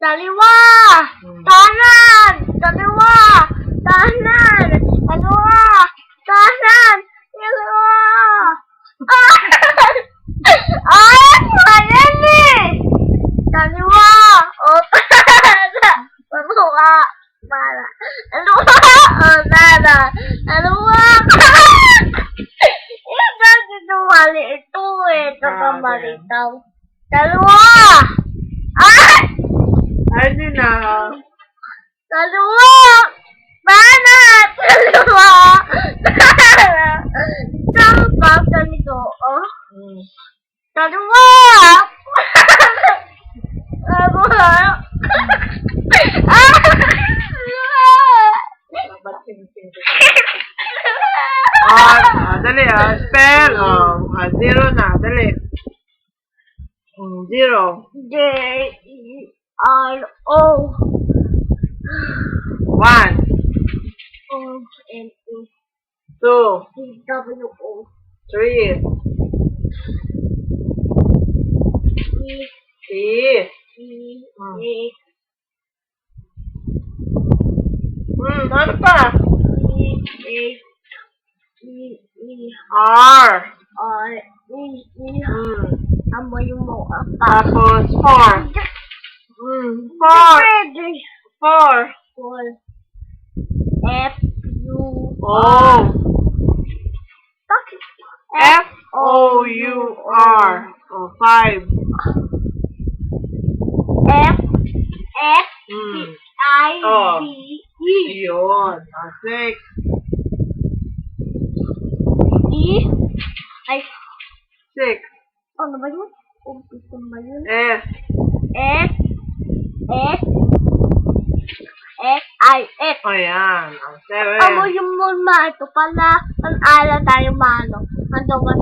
Daliwa! Kanan! Daliwa! Kanan! Daliwa! Kanan! Daliwa! Ay! Ayan eh! Daliwa! O, tara! Daliwa! Para! Daliwa! O, tara! Daliwa! Ito mali ito eh. Ito ka malitaw. Dalawa! Ay! Ano na? Dalawa! Banat! Dalawa! Dapat ganito, oh. Dalawa! Dalawa! Dali spell. Zero na, dali. Zero. J-E-R-O 1, O-N-E 2, W-O 3, E E, ano pa? R. Amo yung mga Tapos 4. 4. F-U-R F-O-U-R. 5. F-I-D-E Yun. 6. E ay 6. ano ba yun? Umpisa ba yun? S. S-I-S Ayan. 7. Amo yung muna ito pala ang ala tayo mano ando 7.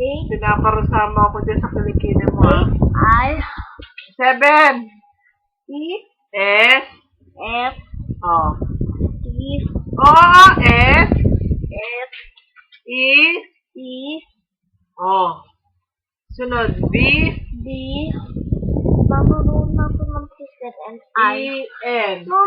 8 Pinakarasama ako dyan sa kilikinin mo. I 7. E S. F T S. F E. E Sunod. B. D Marunong na ako ng P and I E. N. No